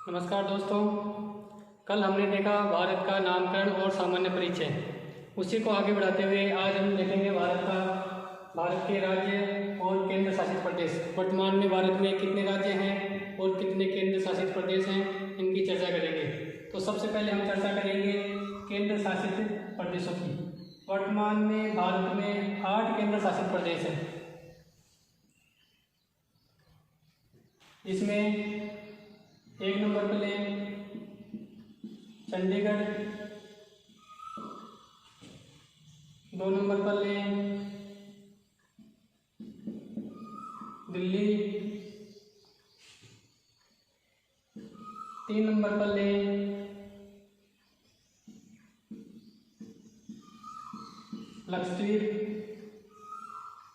नमस्कार दोस्तों। कल हमने देखा भारत का नामकरण और सामान्य परिचय। उसी को आगे बढ़ाते हुए आज हम देखेंगे भारत के राज्य और केंद्र शासित प्रदेश। वर्तमान में भारत में कितने राज्य हैं और कितने केंद्र शासित प्रदेश हैं, इनकी चर्चा करेंगे। तो सबसे पहले हम चर्चा करेंगे केंद्र शासित प्रदेशों की। वर्तमान में भारत में 8 केंद्र शासित प्रदेश हैं। इसमें 1 नंबर पर लें चंडीगढ़, 2 नंबर पर लें दिल्ली, 3 नंबर पर लें लक्षद्वीप,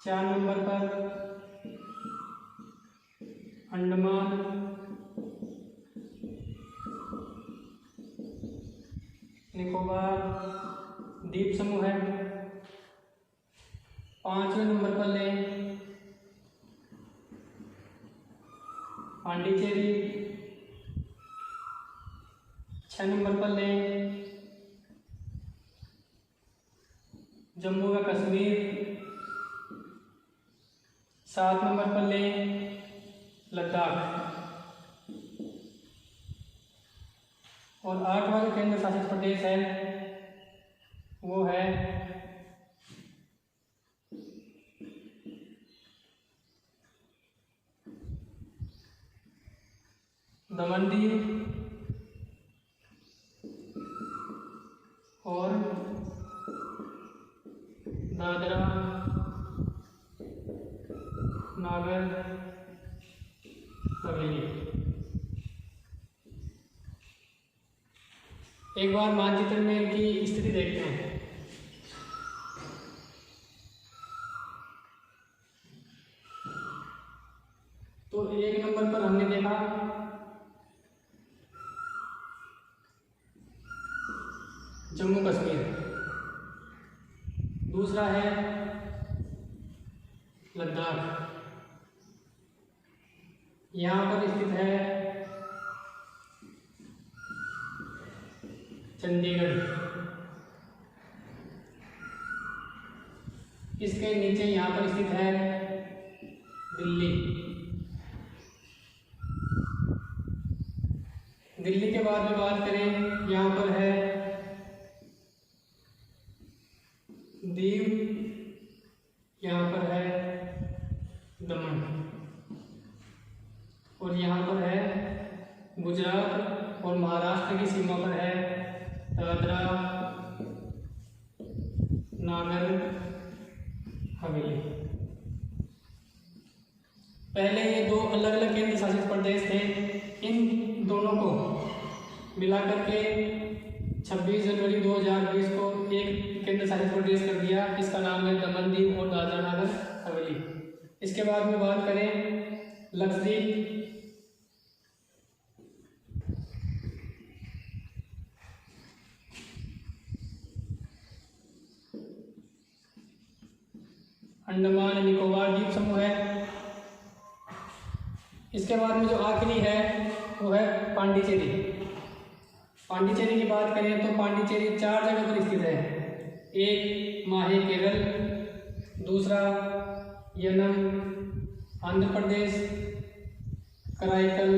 4 नंबर पर अंडमान, निकोबार द्वीप समूह है। 5वें नंबर पर लें पांडिचेरी, 6 नंबर पर लें जम्मू व कश्मीर, 7 नंबर पर लें लद्दाख और 8वां जो केंद्र शासित प्रदेश है वो है दमन दीव और दादरा नगर हवेली। एक बार मानचित्र में इनकी स्थिति देखते हैं। तो 1 नंबर पर हमने देखा जम्मू कश्मीर, दूसरा है लद्दाख, यहाँ पर स्थित है चंडीगढ़, इसके नीचे यहाँ पर स्थित है दिल्ली। दिल्ली के बाद में बात करें, यहाँ पर है दीव, यहाँ पर है दमन और यहाँ पर है गुजरात और महाराष्ट्र की सीमा पर है दादरा नागर हवेली। पहले ये 2 अलग अलग केंद्र शासित प्रदेश थे। इन दोनों को मिलाकर के 26 जनवरी 2020 को एक केंद्र शासित प्रदेश कर दिया। इसका नाम है दमन दीव और दादरा नागर हवेली। इसके बाद में बात करें लक्षद्वीप, अंडमान निकोबार द्वीप समूह है। इसके बाद में जो आखिरी है वो है पांडिचेरी। पांडिचेरी की बात करें तो पांडिचेरी 4 जगह पर स्थित है। एक माहे केरल, दूसरा यनम आंध्र प्रदेश, कराईकल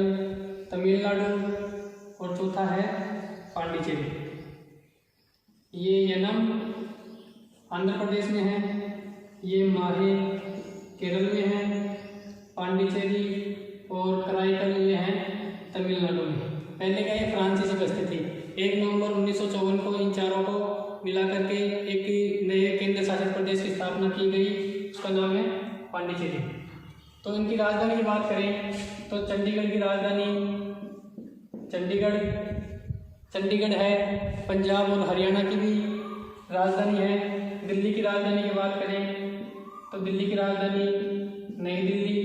तमिलनाडु और चौथा है पांडिचेरी। ये यनम आंध्र प्रदेश में है, ये माहे केरल में है, पांडिचेरी और कराईकल ये हैं तमिलनाडु में। पहले का ये फ्रांसीसी बस्ती थी। 1 नवंबर 1954 को इन चारों को मिलाकर के एक नए केंद्र शासित प्रदेश की स्थापना की गई, उसका नाम है पांडिचेरी। तो इनकी राजधानी की बात करें तो चंडीगढ़ की राजधानी चंडीगढ़ है। पंजाब और हरियाणा की भी राजधानी है। दिल्ली की राजधानी की बात करें तो दिल्ली की राजधानी नई दिल्ली।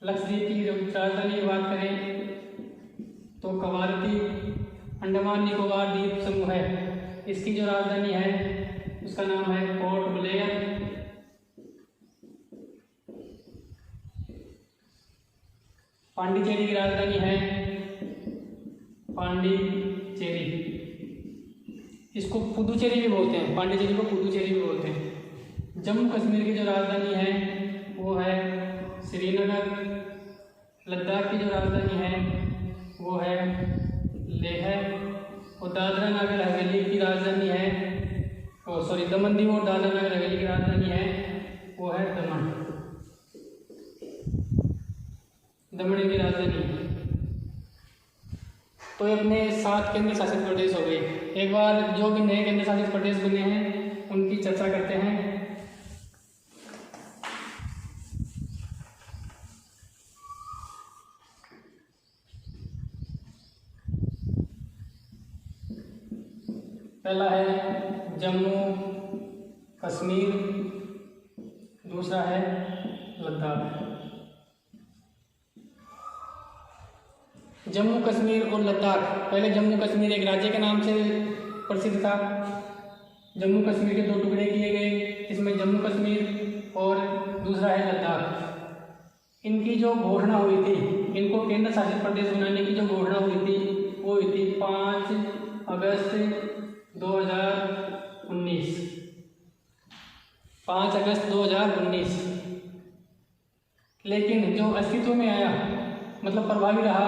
लक्षद्वीप की राजधानी की बात करें तो कवारत्ती। अंडमान निकोबार द्वीप समूह है, इसकी जो राजधानी है उसका नाम है पोर्ट ब्लेयर। पांडिचेरी की राजधानी है पांडिचेरी। इसको पुदुचेरी भी बोलते हैं, पांडिचेरी को पुदुचेरी भी बोलते हैं। जम्मू कश्मीर की जो राजधानी है वो है श्रीनगर। लद्दाख की जो राजधानी है वो है लेह। और दादरा नगर हवेली की राजधानी है दमन दीव और दादरा नगर हवेली की राजधानी है वो है दमन। दमन इनकी राजधानी है। तो ये अपने 7 केंद्र शासित प्रदेश हो गए। एक बार जो भी नए केंद्र शासित प्रदेश बने हैं उनकी चर्चा करते हैं। पहला है जम्मू कश्मीर, दूसरा है लद्दाख। जम्मू कश्मीर और लद्दाख, पहले जम्मू कश्मीर एक राज्य के नाम से प्रसिद्ध था। जम्मू कश्मीर के 2 टुकड़े किए गए, इसमें जम्मू कश्मीर और दूसरा है लद्दाख। इनकी जो घोषणा हुई थी, इनको केंद्र शासित प्रदेश बनाने की जो घोषणा हुई थी वो हुई थी 5 अगस्त 2019। 5 अगस्त 2019। लेकिन जो अस्तित्व में आया, मतलब प्रभावी रहा,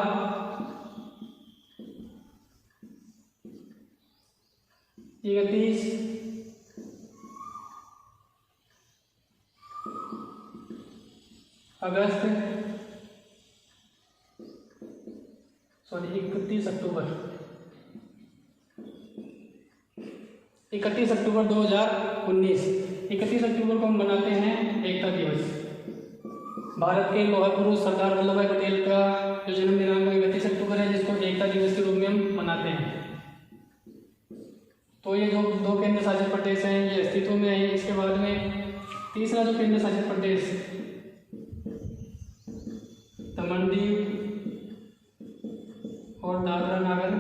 31 अक्टूबर 2019। 31 अक्टूबर को हम मनाते हैं एकता दिवस। भारत के लौह पुरुष सरदार वल्लभ भाई पटेल का जो जन्म दिनांक 31 अक्टूबर है, जिसको एकता दिवस के रूप में हम मनाते हैं। तो ये जो 2 केंद्र शासित प्रदेश हैं ये अस्तित्व में है। इसके बाद में तीसरा जो केंद्र शासित प्रदेश दमन दीव और दादरा नगर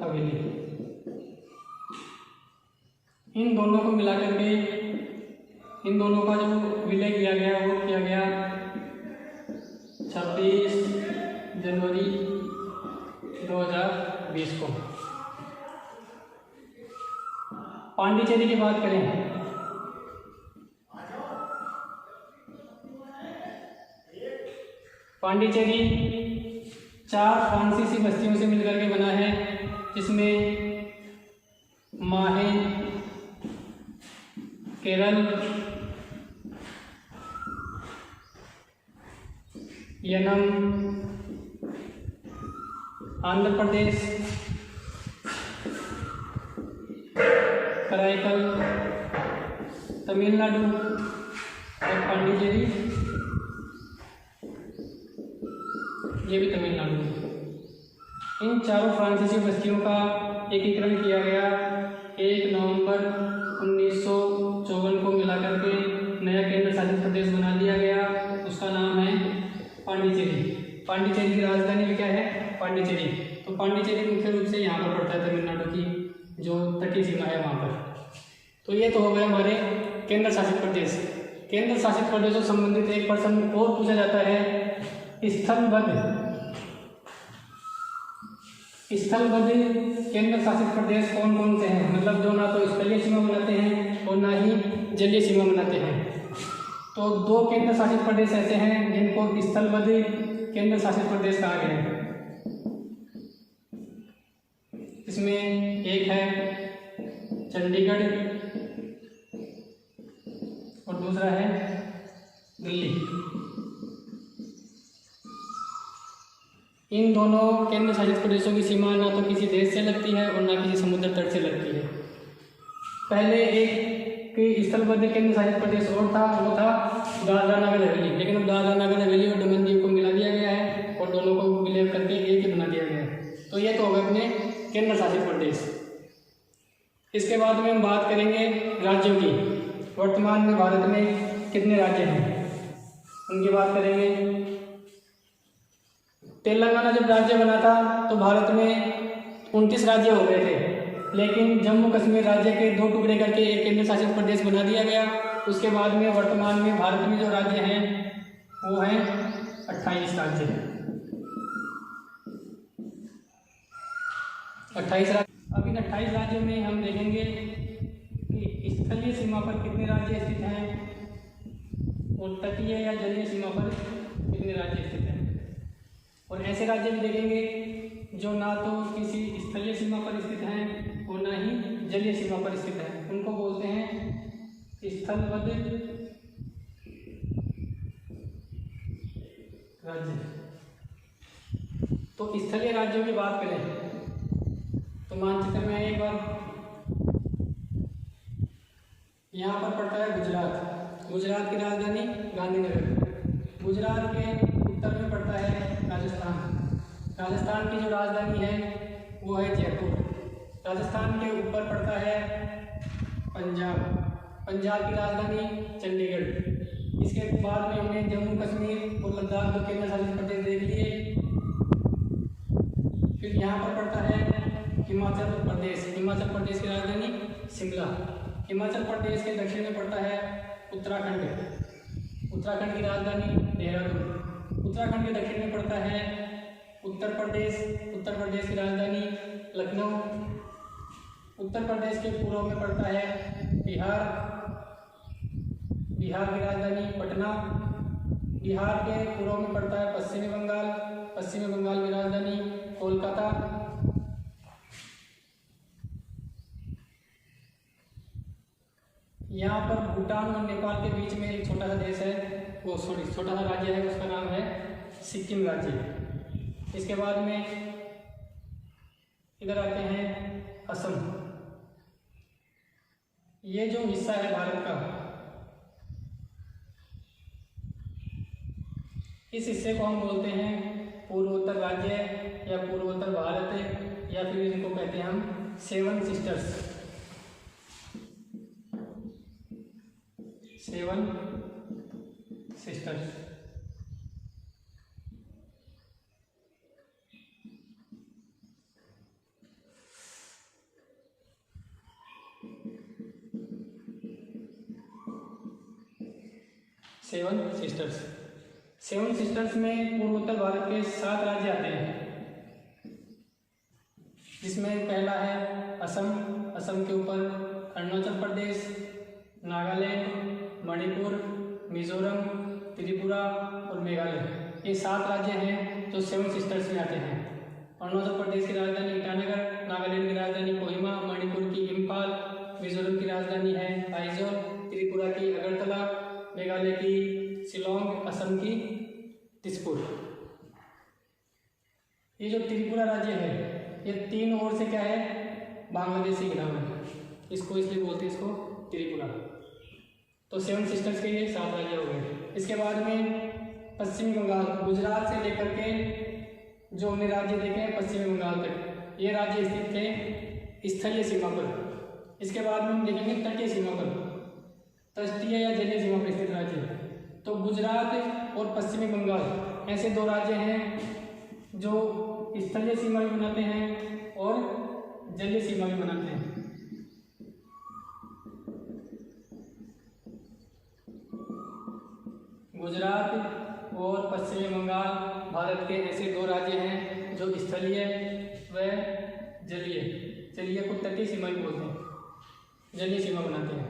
हवेली, इन दोनों को मिलाकर के इन दोनों का जो विलय किया गया वो किया गया 26 जनवरी 2020 को। पांडिचेरी की बात करें, पांडिचेरी 4 फ्रांसीसी बस्तियों से मिलकर के बना है, जिसमें माहे केरल, यनम आंध्र प्रदेश, कराईकल तमिलनाडु और पांडिचेरी ये भी तमिलनाडु। इन 4 फ्रांसीसी बस्तियों का एकीकरण किया गया 1 नवंबर 1954 को मिलाकर के नया केंद्र शासित प्रदेश बना दिया गया। उसका नाम है पांडिचेरी। पांडिचेरी की राजधानी भी क्या है? पांडिचेरी। तो पांडिचेरी मुख्य रूप से यहाँ पर पड़ता है तमिलनाडु की जो तटीय सीमा है वहाँ पर। तो ये तो हो गए हमारे केंद्र शासित प्रदेश। केंद्र शासित प्रदेशों से संबंधित एक प्रश्न और पूछा जाता है, स्थलबद्ध केंद्र शासित प्रदेश कौन कौन से हैं? मतलब जो ना तो स्थलीय सीमा बनाते हैं और ना ही जलीय सीमा बनाते हैं। तो 2 केंद्र शासित प्रदेश ऐसे हैं जिनको स्थलबद्ध केंद्र शासित प्रदेश कहा गया है। इसमें एक है चंडीगढ़ और दूसरा है दिल्ली। इन दोनों केंद्र शासित प्रदेशों की सीमा ना तो किसी देश से लगती है और ना किसी समुद्र तट से लगती है। पहले एक स्थलबद्ध केंद्र शासित प्रदेश और था, वो था दादरा नगर हवेली। लेकिन अब दादरा नगर हवेली और दमन दीव को मिला दिया गया है और दोनों को विलय करके एक ही बना दिया गया है। तो ये तो होगा अपने केंद्र शासित प्रदेश। इसके बाद में हम बात करेंगे राज्यों की। वर्तमान में भारत में कितने राज्य हैं उनकी बात करेंगे। तेलंगाना जब राज्य बना था तो भारत में 29 राज्य हो गए थे। लेकिन जम्मू कश्मीर राज्य के 2 टुकड़े करके एक केंद्र शासित प्रदेश बना दिया गया। उसके बाद में वर्तमान में भारत में जो राज्य हैं वो हैं 28 राज्य। 28 राज्य। अब इन 28 राज्यों में हम देखेंगे कि स्थलीय सीमा पर कितने राज्य स्थित हैं और तटीय या जलीय सीमा पर कितने राज्य स्थित हैं। और ऐसे राज्य भी देखेंगे जो ना तो किसी स्थलीय सीमा पर स्थित हैं और ना ही जलीय सीमा पर स्थित हैं। उनको बोलते हैं स्थलबद्ध राज्य। तो स्थलीय राज्यों की बात करें तो मानचित्र में एक बार यहाँ पर पड़ता है गुजरात। गुजरात की राजधानी गांधीनगर। गुजरात के उत्तर में पड़ता है राजस्थान। राजस्थान की जो राजधानी है वो है जयपुर। राजस्थान के ऊपर पड़ता है पंजाब। पंजाब की राजधानी चंडीगढ़। इसके बाद में हमने जम्मू कश्मीर और लद्दाख को केंद्र शासित प्रदेश देख लिए। फिर यहाँ पर पड़ता है हिमाचल प्रदेश। हिमाचल प्रदेश की राजधानी शिमला। हिमाचल प्रदेश के दक्षिण में पड़ता है उत्तराखंड। उत्तराखंड की राजधानी देहरादून। उत्तराखंड के दक्षिण में पड़ता है उत्तर प्रदेश। उत्तर प्रदेश की राजधानी लखनऊ। उत्तर प्रदेश के पूर्व में पड़ता है बिहार। बिहार की राजधानी पटना। बिहार के पूर्व में पड़ता है पश्चिमी बंगाल। पश्चिमी बंगाल की राजधानी कोलकाता। यहाँ पर भूटान और नेपाल के बीच में एक छोटा सा देश है, वो छोटा सा राज्य है, उसका नाम है सिक्किम राज्य। इसके बाद में इधर आते हैं असम। ये जो हिस्सा है भारत का, इस हिस्से को हम बोलते हैं पूर्वोत्तर राज्य या पूर्वोत्तर भारत, या फिर इनको कहते हैं हम 7 सिस्टर्स। 7 सिस्टर्स। सेवन सिस्टर्स में पूर्वोत्तर भारत के 7 राज्य आते हैं, जिसमें पहला है असम। असम के ऊपर अरुणाचल प्रदेश, नागालैंड, मणिपुर, मिजोरम, त्रिपुरा और मेघालय। ये 7 राज्य हैं जो 7 सिस्टर्स में आते हैं। अरुणाचल प्रदेश की राजधानी ईटानगर, नागालैंड की राजधानी कोहिमा, मणिपुर की इम्फाल, मिजोरम की राजधानी है आइजोल, त्रिपुरा की अगरतला, मेघालय की शिलोंग, असम की दिसपुर। ये जो त्रिपुरा राज्य है ये 3 ओर से क्या है, बांग्लादेश से घिरा हुआ है, इसको इसलिए बोलते हैं इसको त्रिपुरा। तो 7 सिस्टर्स के ये 7 राज्य हो गए। इसके बाद में पश्चिमी बंगाल, गुजरात से लेकर के जो हमने राज्य देखे हैं पश्चिमी बंगाल तक, ये राज्य स्थित थे स्थलीय सीमा पर। इसके बाद में हम देखेंगे तटीय सीमा पर, तटीय या जलीय सीमा पर स्थित राज्य। तो गुजरात और पश्चिमी बंगाल ऐसे 2 राज्य हैं जो स्थलीय सीमा भी बनाते हैं और जलीय सीमा भी बनाते हैं। गुजरात और पश्चिमी बंगाल भारत के ऐसे 2 राज्य हैं जो स्थलीय व जलीय को तटीय सीमा भी बोलते हैं, जलीय सीमा बनाते हैं।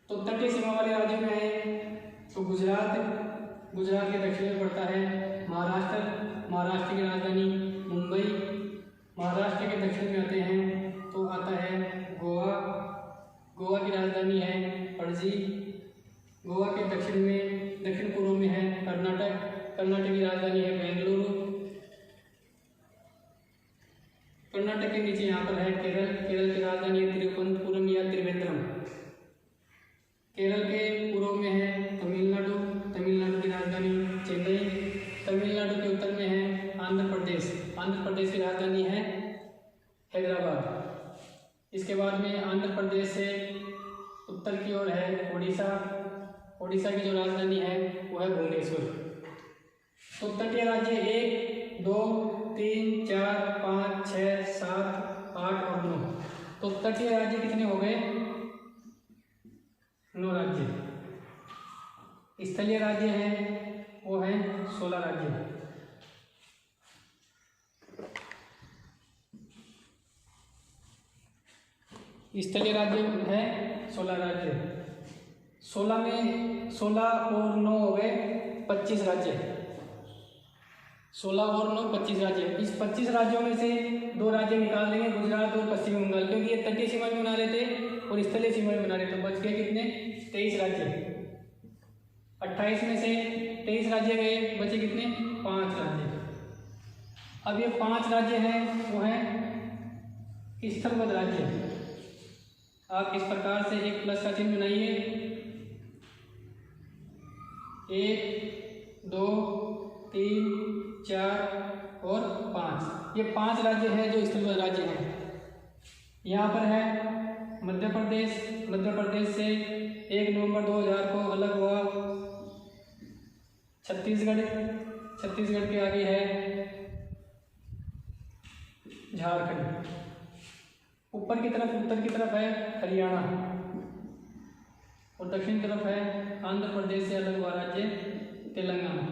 तो तटीय सीमा वाले राज्यों में है तो गुजरात के दक्षिण में पड़ता है महाराष्ट्र। महाराष्ट्र की राजधानी मुंबई। महाराष्ट्र के दक्षिण में आते हैं तो आता है गोवा। गोवा की राजधानी है पणजी। गोवा के दक्षिण पूर्व में है कर्नाटक। कर्नाटक की राजधानी है बेंगलुरु। कर्नाटक के नीचे यहाँ पर है केरल। केरल की राजधानी है तिरुवनंतपुरम या त्रिवेंद्रम। केरल के पूर्व में है तमिलनाडु। तमिलनाडु की राजधानी चेन्नई। तमिलनाडु के उत्तर में है आंध्र प्रदेश। आंध्र प्रदेश की राजधानी है हैदराबाद। इसके बाद में आंध्र प्रदेश से उत्तर की ओर है ओडिशा। ओडिशा की जो राजधानी है वो है भुवनेश्वर। तो तटीय राज्य 1, 2, 3, 4, 5, 6, 7, 8 और 9, तो तटीय राज्य कितने हो गए? 9 राज्य। स्थलीय राज्य हैं वो है 16 राज्य। स्थलीय राज्य है 16 राज्य। 16 में 16 और 9 हो गए 25 राज्य। 16 और 9 25 राज्य। इस 25 राज्यों में से 2 राज्य निकाल देंगे, गुजरात और पश्चिम बंगाल, क्योंकि ये तटीय सीमा में बना रहे थे और स्थलीय सीमा में बना रहे थे। बच गए कितने? 23 राज्य। 28 में से 23 राज्य गए, बचे कितने? 5 राज्य। अब ये 5 राज्य हैं वो हैं स्थलबद्ध राज्य। आप इस प्रकार से एक प्लस का चिन्ह बनाइए। 1 2 3 4 और 5, ये 5 राज्य हैं जो स्थलबद्ध राज्य हैं। यहाँ पर है मध्य प्रदेश। मध्य प्रदेश से 1 नवंबर 2000 को अलग हुआ छत्तीसगढ़। छत्तीसगढ़ के आगे है झारखंड। ऊपर की तरफ, उत्तर की तरफ है हरियाणा और दक्षिण की तरफ है आंध्र प्रदेश से अलग हुआ राज्य तेलंगाना।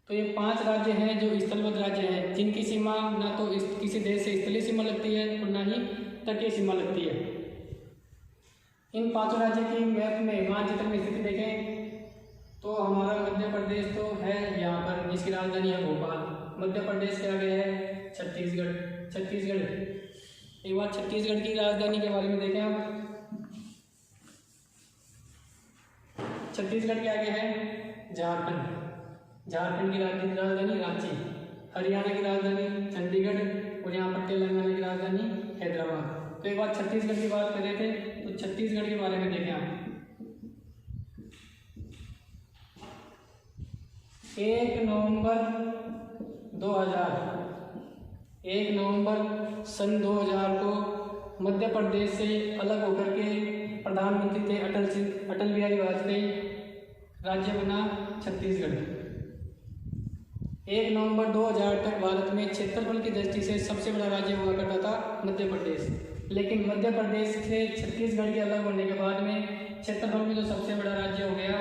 तो ये 5 राज्य हैं जो स्थलबद्ध राज्य हैं, जिनकी सीमा ना तो किसी देश से स्थलीय सीमा लगती है और ना ही तटीय सीमा लगती है। इन 5 राज्यों की मैप में, मानचित्र में स्थिति देखें तो हमारा मध्य प्रदेश तो है यहाँ पर, जिसकी राजधानी है भोपाल। मध्य प्रदेश के आगे है छत्तीसगढ़। छत्तीसगढ़, एक बार छत्तीसगढ़ की राजधानी के बारे में देखें आप। छत्तीसगढ़ के आगे है झारखंड। झारखंड की राजधानी रांची। हरियाणा की राजधानी चंडीगढ़ और यहाँ पर तेलंगाना की राजधानी हैदराबाद। तो एक बार छत्तीसगढ़ की बात कर रहे थे तो छत्तीसगढ़ के बारे में देखें आप। 1 नवंबर 2000, 1 नवंबर सन 2000 को मध्य प्रदेश से अलग होकर के प्रधानमंत्री थे अटल बिहारी वाजपेयी। राज्य बना छत्तीसगढ़। 1 नवंबर 2000 तक भारत में क्षेत्रफल की दृष्टि से सबसे बड़ा राज्य हुआ करता था मध्य प्रदेश। लेकिन मध्य प्रदेश से छत्तीसगढ़ के अलग होने के बाद में क्षेत्रफल में जो सबसे बड़ा राज्य हो गया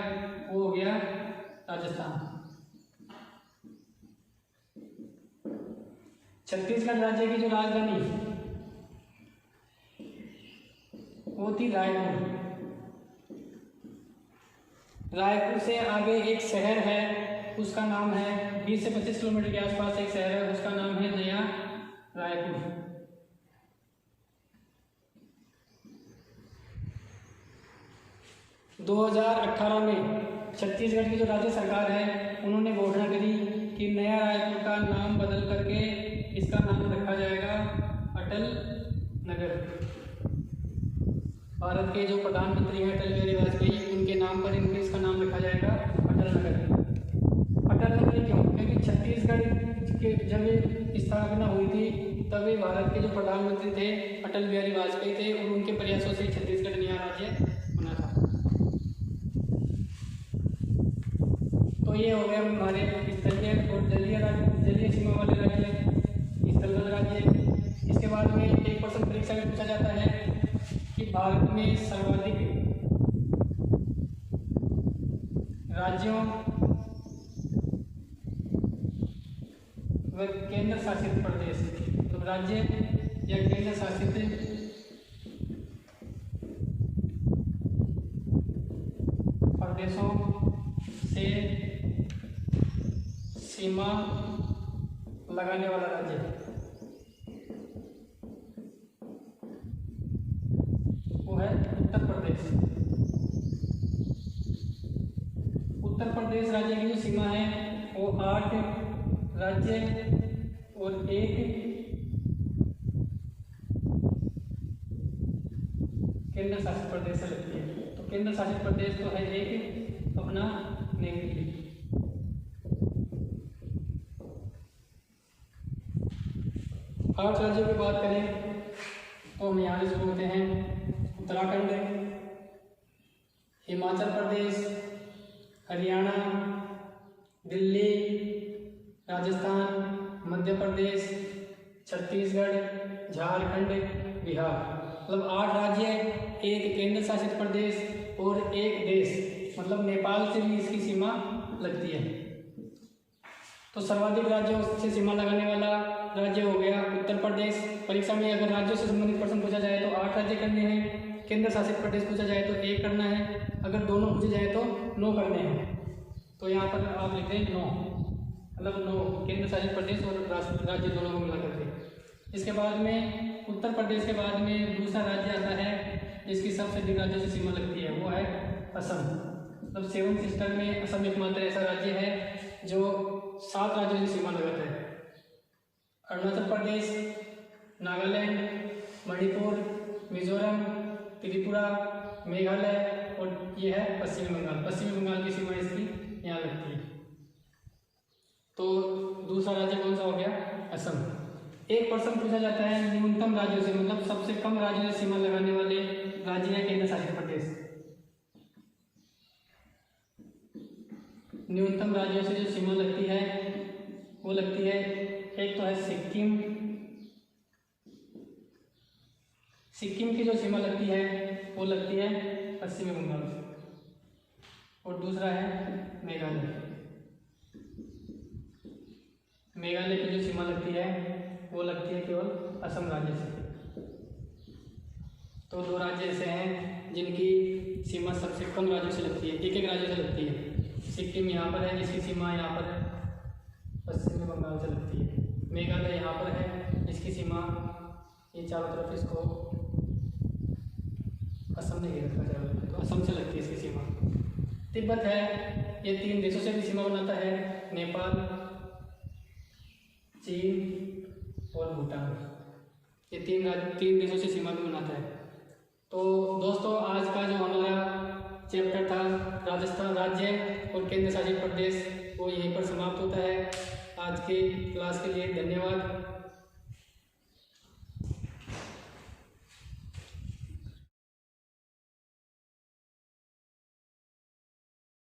वो हो गया राजस्थान। छत्तीसगढ़ राज्य की जो राजधानी वो थी रायपुर। रायपुर से आगे एक शहर है, उसका नाम है 20 से 25 किलोमीटर के आसपास एक शहर है, उसका नाम है नया रायपुर। – 2018 में छत्तीसगढ़ की जो राज्य सरकार है उन्होंने घोषणा करी कि नया रायपुर का नाम बदल करके इसका नाम रखा जाएगा अटल नगर। भारत के जो प्रधानमंत्री हैं अटल बिहारी वाजपेयी, उनके नाम पर इनके इसका नाम रखा जाएगा अटल नगर। अटल नगर क्यों? क्योंकि छत्तीसगढ़ के जब स्थापना हुई थी तभी भारत के जो प्रधानमंत्री थे अटल बिहारी वाजपेयी थे और उनके प्रयासों से छत्तीसगढ़ नया राज्य बना था। तो ये हो गया हमारे स्थलीय और जलीय सीमा वाले राज्य, स्थलबद्ध राज्य। इसके बाद में एक प्रश्न परीक्षा में पूछा जाता है कि भारत में सर्वाधिक राज्यों व केंद्र शासित प्रदेश, तो राज्य या केंद्र शासित प्रदेशों से सीमा लगाने वाला राज्य वो है उत्तर प्रदेश। उत्तर प्रदेश राज्य की जो सीमा है वो 8 राज्य और 1 केंद्र शासित प्रदेश से लगती है। तो केंद्र शासित प्रदेश तो है एक अपना नई दिल्ली। आठ राज्यों की बात करें तो हम यहाँ से होते हैं उत्तराखंड, हिमाचल प्रदेश, हरियाणा, दिल्ली, राजस्थान, मध्य प्रदेश, छत्तीसगढ़, झारखंड, बिहार। मतलब 8 राज्य, एक केंद्र शासित प्रदेश और एक देश, मतलब नेपाल से भी इसकी सीमा लगती है। तो सर्वाधिक राज्यों से सीमा लगाने वाला राज्य हो गया उत्तर प्रदेश। परीक्षा में अगर राज्यों से संबंधित प्रश्न पूछा जाए तो 8 राज्य करने हैं, केंद्र शासित प्रदेश पूछा जाए तो 1 करना है, अगर दोनों पूछे जाए तो 9 करने हैं। तो यहाँ पर आप लिख दें 9, मतलब 9 केंद्र शासित प्रदेश और राज्य दोनों को मिला करके। इसके बाद में उत्तर प्रदेश के बाद में दूसरा राज्य आता है जिसकी सबसे अधिक राज्यों से सीमा लगती है, वो है असम। मतलब 7 सिस्टर में असम एकमात्र ऐसा राज्य है जो 7 राज्यों से सीमा लगाता है। अरुणाचल प्रदेश, नागालैंड, मणिपुर, मिजोरम, त्रिपुरा, मेघालय और ये है पश्चिमी बंगाल। पश्चिमी बंगाल की सीमा इसकी यहाँ लगती है। तो दूसरा राज्य कौन सा हो गया? असम। एक प्रश्न पूछा जाता है न्यूनतम राज्यों से, मतलब सबसे कम राज्यों से सीमा लगाने वाले राज्य है केंद्र शासित प्रदेश। न्यूनतम राज्यों से जो सीमा लगती है वो लगती है, एक तो है सिक्किम। सिक्किम की जो सीमा लगती है वो लगती है पश्चिमी बंगाल से। और दूसरा है मेघालय। मेघालय की जो सीमा लगती है वो लगती है केवल असम राज्य से। तो 2 राज्य ऐसे हैं जिनकी सीमा सबसे कम राज्यों से लगती है, एक राज्य से लगती है। सिक्किम यहाँ पर है जिसकी सीमा यहाँ पर है पश्चिमी बंगाल से लगती है। मेघालय यहाँ पर है जिसकी सीमा ये चारों तरफ इसको असम ने घेर रखा चारों तरफ, तो असम से लगती है इसकी सीमा। तिब्बत है, ये 3 देशों से भी सीमा बनाता है, नेपाल, चीन और भूटान। ये 3 देशों से सीमा भी बनाता है। तो दोस्तों आज का जो हमारा चैप्टर था राजस्थान राज्य और केंद्र शासित प्रदेश वो यहीं पर समाप्त होता है। आज के क्लास के लिए धन्यवाद।